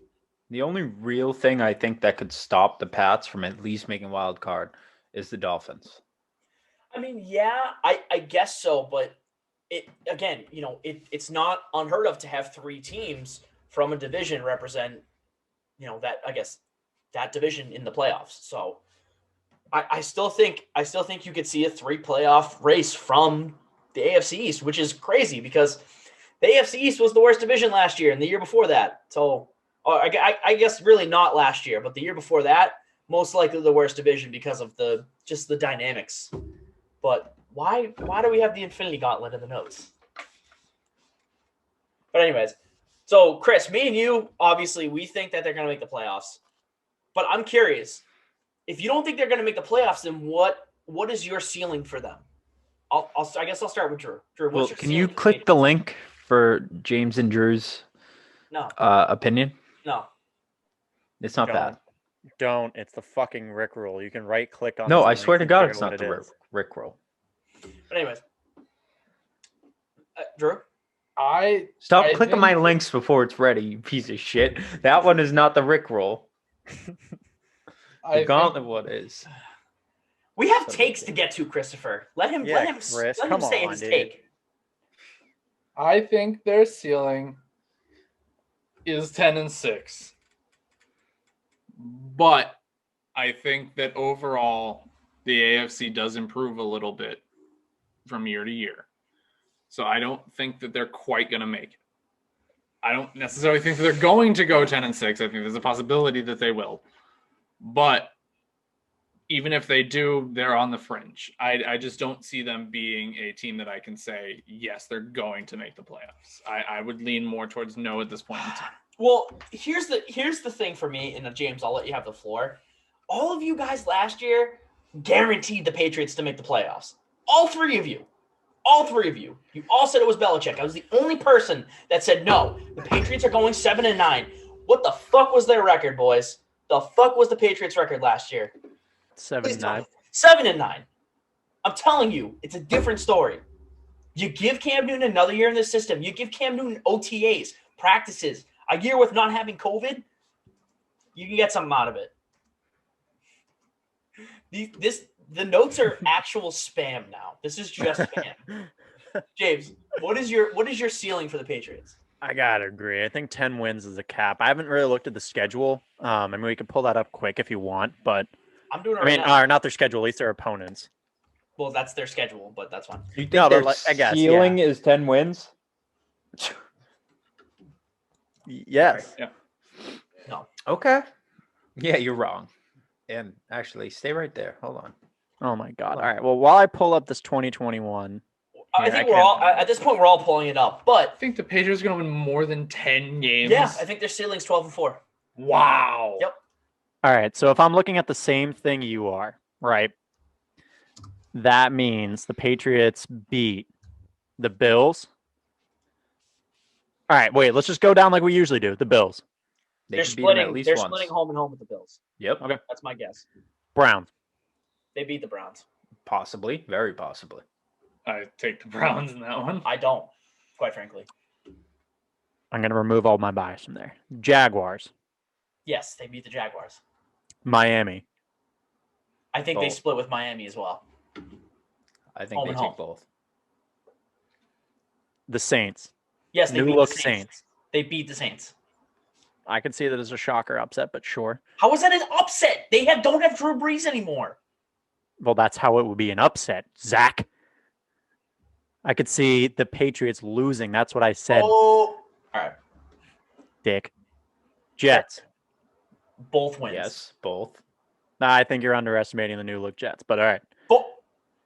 The only real thing I think that could stop the Pats from at least making wild card is the Dolphins. I mean, yeah, I guess so, but it's not unheard of to have 3 teams from a division represent, that division in the playoffs. So I still think you could see a 3 playoff race from the AFC East, which is crazy because the AFC East was the worst division last year and the year before that. So I guess really not last year, but the year before that, most likely the worst division because of the dynamics. But why do we have the Infinity Gauntlet in the notes? But anyways, so Chris, me and you, obviously, we think that they're going to make the playoffs. But I'm curious, if you don't think they're going to make the playoffs, then what is your ceiling for them? I guess I'll start with Drew. Drew, Well, what's your can ceiling you for the click the Patriots? link for James and Drew's No, opinion? no. It's not bad. Don't. It's the fucking Rickroll. You can right click on. No, this I link swear to and God, figure it's what not it the is. Rickroll. But anyways, Drew. Stop I clicking think- my links before it's ready, you piece of shit. That one is not the Rickroll. The Gauntlet one is. We have Son of a takes bitch. to get to, Christopher. Let him Chris, come say on, his dude. take. I think their ceiling is 10-6. But I think that overall the AFC does improve a little bit from year to year. So I don't think that they're quite going to make it. I don't necessarily think that they're going to go 10-6. I think there's a possibility that they will. But even if they do, they're on the fringe. I just don't see them being a team that I can say, yes, they're going to make the playoffs. I would lean more towards no at this point in time. Well, here's the thing for me, and James, I'll let you have the floor. All of you guys last year guaranteed the Patriots to make the playoffs. All 3 of you. All 3 of you. You all said it was Belichick. I was the only person that said no. The Patriots are going 7-9. What the fuck was their record, boys? The fuck was the Patriots' record last year? Please tell 7-9. me. 7-9. I'm telling you, it's a different story. You give Cam Newton another year in the system. You give Cam Newton OTAs, practices, a year with not having COVID. You can get something out of it. The notes are actual spam now. This is just spam. James, what is your ceiling for the Patriots? I gotta agree. I think 10 wins is a cap. I haven't really looked at the schedule. I mean, we can pull that up quick if you want, but I'm doing it I right mean, now. not their schedule, at least their opponents. Well, that's their schedule, but that's fine. You think No, but their like, I guess, ceiling is 10 wins? Yes. Yeah. Okay. Yeah, you're wrong. And actually, stay right there. Hold on. Oh my God. All right. Well, while I pull up this 2021, I Yeah, think I we're all can't- at this point. We're all pulling it up, I but think the Patriots are going to win more than 10 games. yeah, I think their ceiling's 12-4. Wow. Yep. all right. So if I'm looking at the same thing you are, right? That means the Patriots beat the Bills. All right. Wait. Let's just go down like we usually do. The Bills, They They're can beat them at splitting. least They're once. splitting home and home with the Bills. Yep. Okay. That's my guess. Browns, They beat the Browns. Possibly. Very possibly. I take the Browns in that one. I don't, quite frankly. I'm going to remove all my bias from there. Jaguars, Yes, they beat the Jaguars. Miami, I think they Both. split with Miami as well. I think Home they and take home. both. the Saints, Yes, they new beat look the Saints. They beat the Saints. I can see that as a shocker upset, but sure. How was that an upset? They don't have Drew Brees anymore. Well, that's how it would be an upset, Zach. I could see the Patriots losing. That's what I said, Oh, all right. Dick. Jets. Both wins. Yes, both. Nah, I think you're underestimating the new look Jets, but all right.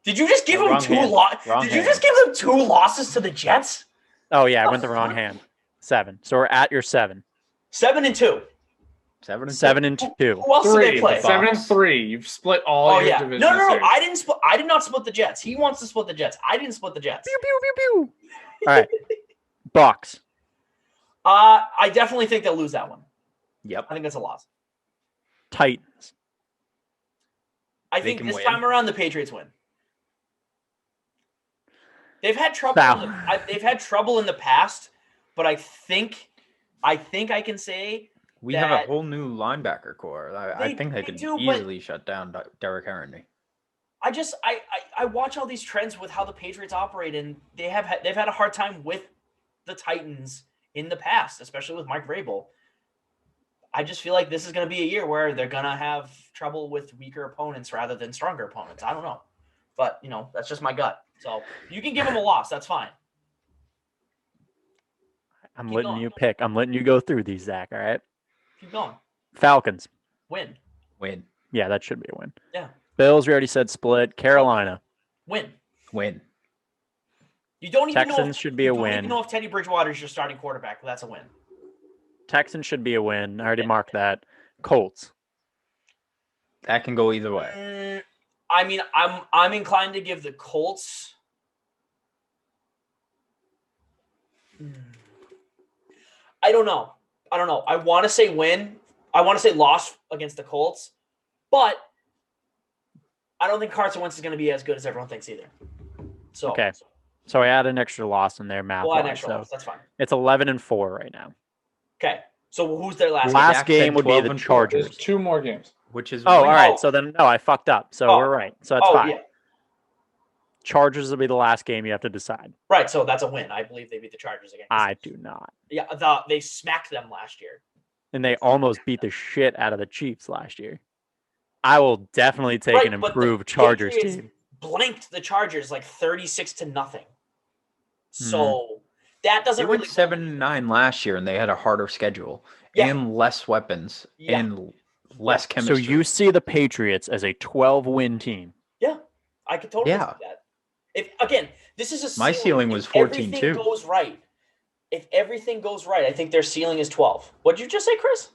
Did you just give them Wrong 2 hand. losses? Wrong Did you hand. just give them 2 losses to the Jets? Oh, yeah, I The went the wrong fuck? hand. 7. So we're at your 7. 7-2. 7-2. 7-2. Who else did they 3. play? 7-3. You've split all Oh your yeah. division No. series. I didn't split. I did not split the Jets. He wants to split the Jets. I didn't split the Jets. Pew, pew, pew, pew. All right. Bucks. I definitely think they'll lose that one. Yep. I think that's a loss. Titans. I They think can this win. time around the Patriots win. They've had trouble. Foul. They've had trouble in the past, but I think I can say We have that- a whole new linebacker core. I They- think they they could do, but- easily shut down Derrick Henry. I watch all these trends with how the Patriots operate, and they've had a hard time with the Titans in the past, especially with Mike Vrabel. I just feel like this is going to be a year where they're going to have trouble with weaker opponents rather than stronger opponents. I don't know, but that's just my gut. So you can give them a loss. That's fine. I'm Keep letting going. you pick. I'm letting you go through these, Zach. All right. Keep going. Falcons. Win. Win. Yeah, that should be a win. Yeah. Bills, we already said split. Carolina. Win. Win. You don't even know Texans should be a you don't win. even know if Teddy Bridgewater is your starting quarterback. That's a win. Texans should be a win. I already marked that. Colts. That can go either way. I mean, I'm inclined to give the Colts. I don't know. I want to say win. I want to say loss against the Colts, but I don't think Carson Wentz is going to be as good as everyone thinks either. So Okay. So I add an extra loss in there, math. We'll add an extra loss. That's fine. It's 11-4 right now. Okay. So who's their last? Last game would be 12 the and 4. Chargers. There's 2 more games. Which is Oh, all right. Oh. So then, no, I fucked up. So we're right. So that's fine. Yeah. Chargers will be the last game you have to decide. Right. So that's a win. I believe they beat the Chargers again. I do not. Yeah. They smacked them last year. And they almost beat the shit out of the Chiefs last year. I will definitely take an but the improved Chargers Patriots team. Blanked the Chargers like 36-0. So that They doesn't went really 7-9 last year, and they had a harder schedule Yeah. and less weapons Yeah. and less So chemistry. you see the Patriots as a 12-win team. Yeah, I could totally Yeah. see that. If again, this is a My ceiling If was 14 everything too. goes right. If everything goes right, I think their ceiling is 12. What did you just say, Chris?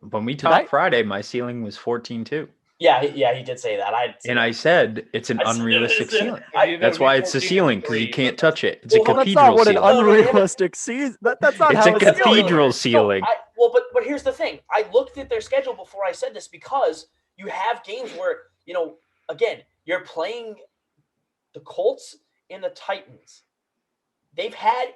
When we I? talked Friday, my ceiling was 14-2. Yeah, he did say that. I said it's an I said unrealistic it's a- ceiling. I- That's why it's a ceiling, because you can't touch it. It's a Well, That's cathedral not what an ceiling. unrealistic season. That's not It's how a it's cathedral ceiling. But here's the thing. I looked at their schedule before I said this because you have games where, again, you're playing the Colts and the Titans. They've had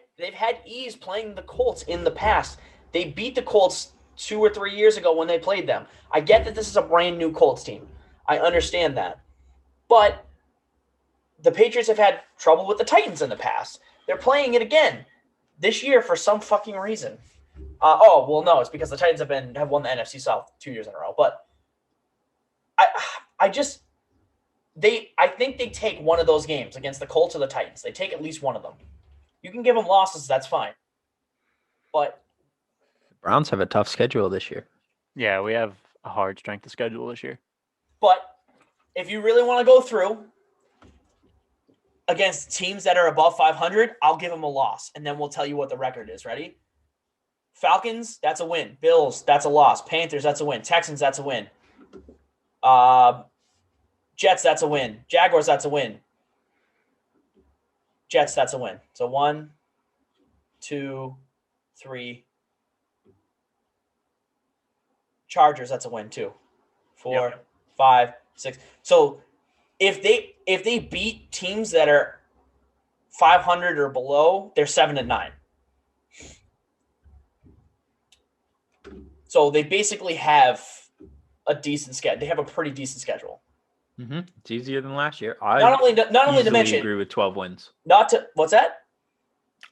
ease playing the Colts in the past. They beat the Colts 2 or 3 years ago when they played them. I get that this is a brand new Colts team. I understand that. But the Patriots have had trouble with the Titans in the past. They're playing it again this year for some fucking reason. No, it's because the Titans have won the NFC South 2 years in a row. But I think they take one of those games against the Colts or the Titans. They take at least one of them. You can give them losses, that's fine. But Browns have a tough schedule this year. Yeah, we have a hard strength of schedule this year. But if you really want to go through against teams that are above 500, I'll give them a loss, and then we'll tell you what the record is. Ready? Falcons, that's a win. Bills, that's a loss. Panthers, that's a win. Texans, that's a win. Jets, that's a win. Jaguars, that's a win. Jets, that's a win. So 1, 2, 3. Chargers, that's a win too. 4, 5, 6. So if they beat teams that are 500 or below, they're 7-9. So they basically have a decent schedule. They have a pretty decent schedule. Mm-hmm. It's easier than last year. Not only to mention, agree with 12 wins. What's that?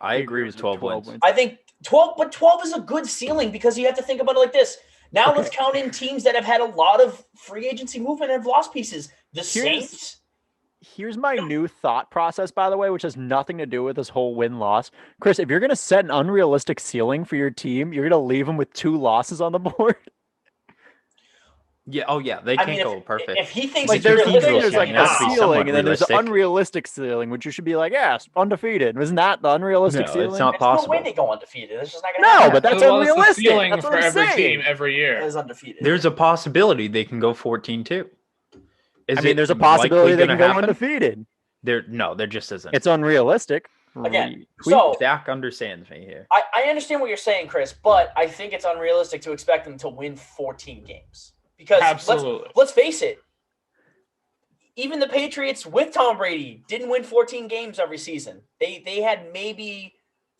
I agree with 12 wins. I think 12, but 12 is a good ceiling because you have to think about it like this. Now let's count in teams that have had a lot of free agency movement and have lost pieces. The Saints. Here's my new thought process, by the way, which has nothing to do with this whole win-loss. Chris, if you're going to set an unrealistic ceiling for your team, you're going to leave them with 2 losses on the board. Yeah. Oh, yeah. They can't go perfect. If he thinks Like it's there's realistic, like Yeah, a it's somewhat ceiling, and then there's an realistic. unrealistic ceiling, which you should be like, yes, undefeated. Isn't that the unrealistic No, ceiling? it's not there's no possible. way they go undefeated. It's just not going to No, happen. but that's Well, it's the unrealistic. ceiling That's for what I'm every saying. team every It year. is undefeated. There's a possibility they can go 14-2. There's a possibility they can go happen? undefeated. There just isn't. It's unrealistic. Again, Retweet. so Dak understands me here. I understand what you're saying, Chris, but I think it's unrealistic to expect them to win 14 games. Because Absolutely. let's face it, even the Patriots with Tom Brady didn't win 14 games every season. They had maybe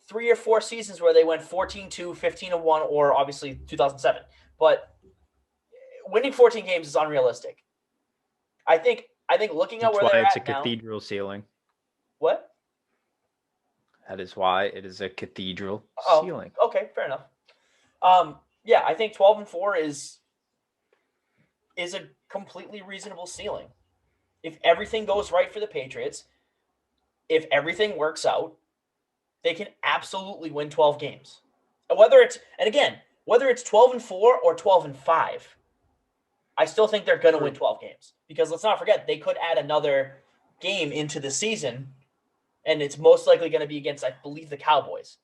3 or 4 seasons where they went 14-2, 15-1, or obviously 2007. But winning 14 games is unrealistic. I think I think looking at That's where why they're it's a at now. cathedral ceiling. What? That is why it is a cathedral Oh, ceiling. okay, fair enough. Yeah, I think 12-4 is a completely reasonable ceiling. If everything goes right for the Patriots, if everything works out, they can absolutely win 12 games. Whether it's 12-4 or 12-5, I still think they're going to win 12 games because let's not forget they could add another game into the season, and it's most likely going to be against, I believe, the Cowboys,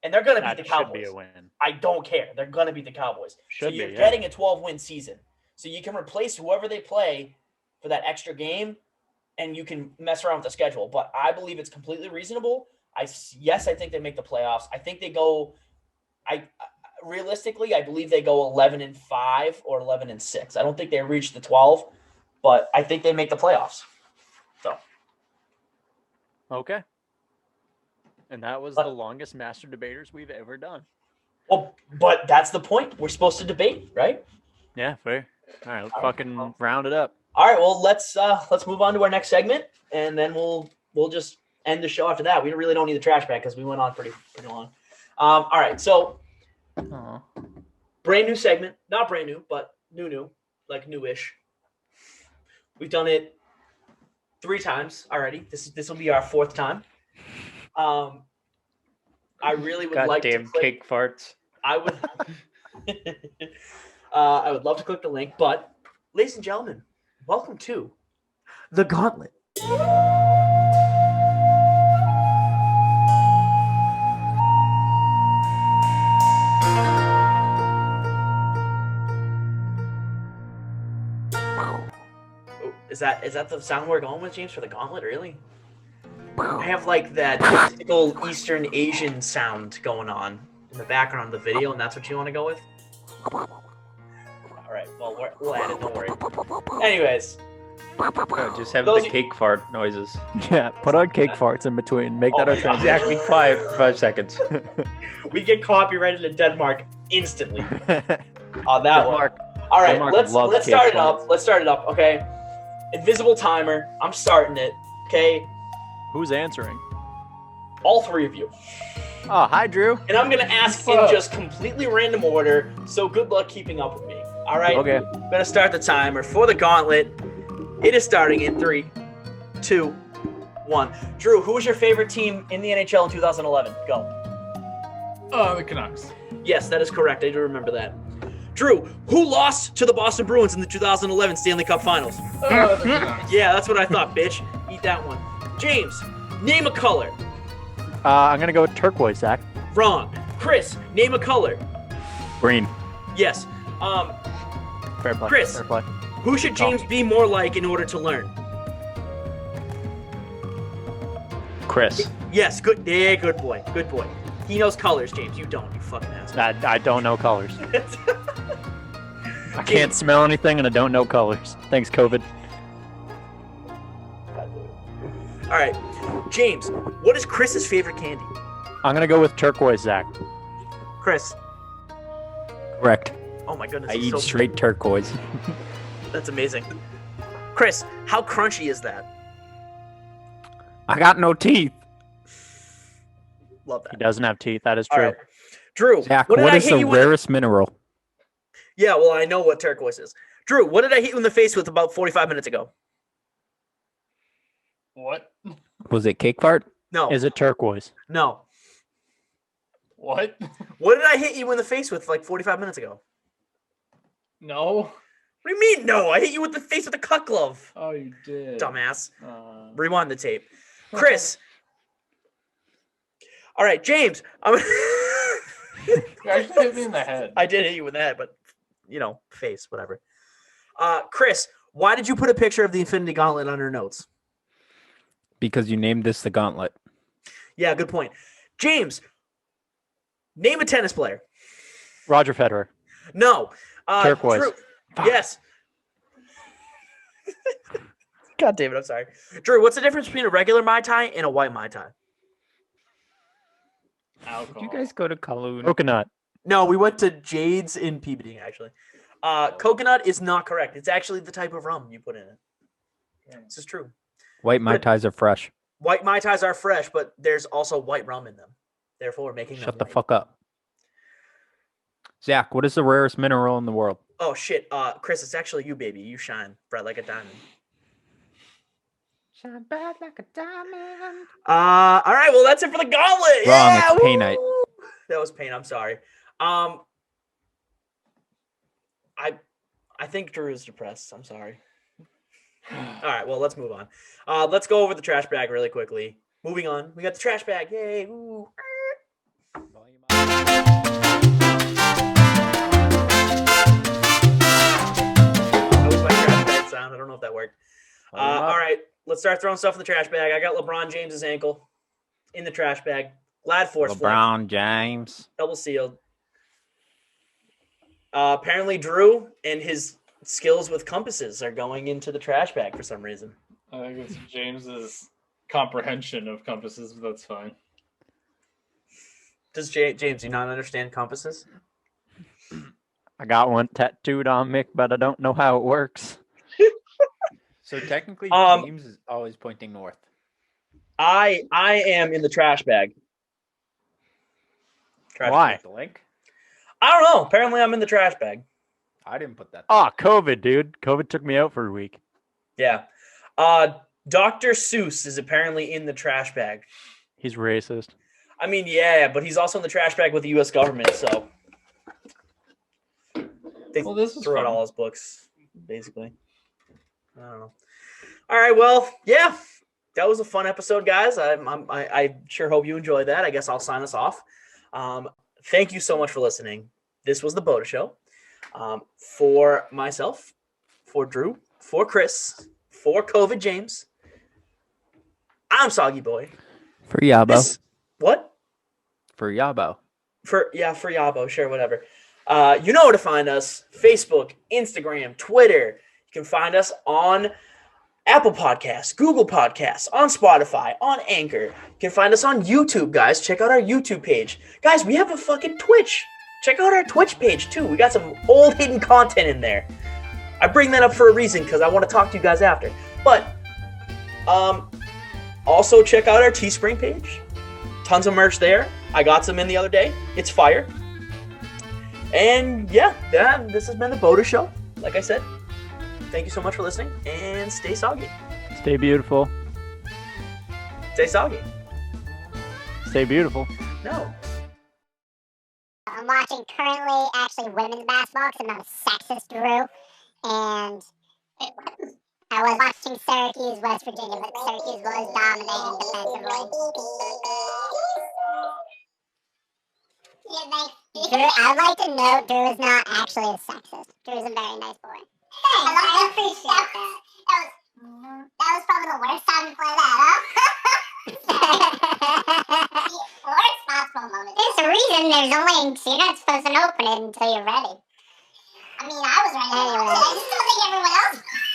and they're going to beat the Cowboys. Should be a win. I don't care. They're going to beat the Cowboys. Should so you're be, yeah. getting a 12-win season. So you can replace whoever they play for that extra game, and you can mess around with the schedule. But I believe it's completely reasonable. I think they make the playoffs. I think they go. Realistically, I believe they go 11-5 or 11-6. I don't think they reach the 12, but I think they make the playoffs. So Okay. And that was the longest master debaters we've ever done. well, but that's the point. We're supposed to debate, right? Yeah, fair. All right, let's fucking round it up. All right. Well, let's move on to our next segment, and then we'll just end the show after that. We really don't need the trash bag because we went on pretty long. All right. So. Aw. Brand new segment, not brand new, but new, like newish. We've done it 3 times already. This will be our 4th time. I really would like to click, cake farts. I would I would love to click the link, but ladies and gentlemen, welcome to the Gauntlet. Is that the sound we're going with, James, for the Gauntlet? Really? I have like that typical Eastern Asian sound going on in the background of the video, and that's what you want to go with? All right. Well, we'll add it. Don't worry. Anyways, Just have Those- the cake fart noises. Yeah, put on cake farts in between. Make that Oh our my God. transition. Exactly 5 seconds. we get copyrighted in Denmark instantly on that one. Denmark. All right, Denmark let's loves start cake it up. farts. Let's start it up. Okay. Invisible timer. I'm starting it. Okay. Who's answering? All 3 of you. Oh, hi, Drew. And I'm going to ask in just completely random order, so good luck keeping up with me. All right? Okay. I'm going to start the timer for the Gauntlet. It is starting in 3, 2, 1. Drew, who was your favorite team in the NHL in 2011? Go. The Canucks. Yes, that is correct. I do remember that. Drew, who lost to the Boston Bruins in the 2011 Stanley Cup Finals? The Canucks. Yeah, that's what I thought, bitch. Eat that one. James, name a color. I'm going to go with turquoise, Zach. Wrong. Chris, name a color. Green. Yes. Fair play. Chris. Fair play. Who should James be more like in order to learn? Chris. Yes, good. Yeah, good boy. Good boy. He knows colors, James. You don't. You fucking asshole. I don't know colors. I can't smell anything, and I don't know colors. Thanks, COVID. All right. James, what is Chris's favorite candy? I'm going to go with turquoise, Zach. Chris. Correct. Oh my goodness. I he's eat so- straight turquoise. That's amazing. Chris, how crunchy is that? I got no teeth. Love He that. doesn't have teeth. That is All true. right. Drew, Zach, what did what I is hit the you with? rarest mineral? Yeah, well, I know what turquoise is. Drew, what did I hit you in the face with about 45 minutes ago? What? Was it cake fart? No. Is it turquoise? No. What? What did I hit you in the face with like 45 minutes ago? No. What do you mean, no? I hit you with the face with a cut glove. Oh, you did. Dumbass. Uh, Rewind the tape. Chris. All right, James. you actually hit me in the head. I did hit you with that, but, face, whatever. Chris, why did you put a picture of the Infinity Gauntlet on your notes? Because you named this the gauntlet. Yeah, good point. James, name a tennis player. Roger Federer. No. Turquoise. Drew, yes. God damn it, I'm sorry. Drew, what's the difference between a regular Mai Tai and a white Mai Tai? Alcohol. Did you guys go to Kowloon? Coconut. No, we went to Jade's in Peabody, actually. Coconut is not correct. It's actually the type of rum you put in it. This is true. White Mai Tais are fresh. White Mai Tais are fresh, but there's also white rum in them. Therefore, we're making them Shut the white. fuck up. Zach, what is the rarest mineral in the world? Oh, shit. Chris, it's actually you, baby. You shine bright like a diamond. Shine bright like a diamond. All right. Well, that's it for the gauntlet. Wrong, Yeah, it's Painite. woo! That was Pain. I'm sorry. I think Drew is depressed. I'm sorry. All right. Well, let's move on. Let's go over the trash bag really quickly. Moving on. We got the trash bag. Yay. Ooh. That was my trash bag sound. I don't know if that worked. All right. Let's start throwing stuff in the trash bag. I got LeBron James's ankle in the trash bag. Glad Force Flex. LeBron James. Double sealed. Apparently, Drew and his skills with compasses are going into the trash bag for some reason. I think it's James's comprehension of compasses, but that's fine. Does James, do you not understand compasses? I got one tattooed on Mick, but I don't know how it works. So technically, James is always pointing north. I am in the trash bag. Why? The link? I don't know. Apparently, I'm in the trash bag. I didn't put that. Oh, COVID, dude. COVID took me out for a week. Yeah. Dr. Seuss is apparently in the trash bag. He's racist. I mean, yeah, but he's also in the trash bag with the U.S. government, so they This is threw out fun. all his books, basically. I don't know. All right, well, yeah, that was a fun episode, guys. I sure hope you enjoyed that. I guess I'll sign us off. Thank you so much for listening. This was the BOTA Show. For myself, for Drew, for Chris, for COVID James, I'm Soggy Boy. For Yabo. What? For Yabo. For Yabo, sure, whatever. You know where to find us: Facebook, Instagram, Twitter. You can find us on Apple Podcasts, Google Podcasts, on Spotify, on Anchor. You can find us on YouTube, guys. Check out our YouTube page. Guys, we have a fucking Twitch. Check out our Twitch page, too. We got some old hidden content in there. I bring that up for a reason, because I want to talk to you guys after. But, also check out our Teespring page. Tons of merch there. I got some in the other day. It's fire. And, yeah, this has been the BOTA Show. Like I said, thank you so much for listening, and stay soggy. Stay beautiful. Stay soggy. Stay beautiful. No. I'm watching currently actually women's basketball because I'm not a sexist, Drew. And I was watching Syracuse, West Virginia, but Syracuse was dominating defensively. Drew, I'd like to note Drew is not actually a sexist. Drew is a very nice boy. Thanks, I appreciate that. That was probably the worst time to play that, huh? Worst possible moment. There's a reason there's only, you're not supposed to open it until you're ready. I mean, I was ready anyway. I just don't think everyone else was.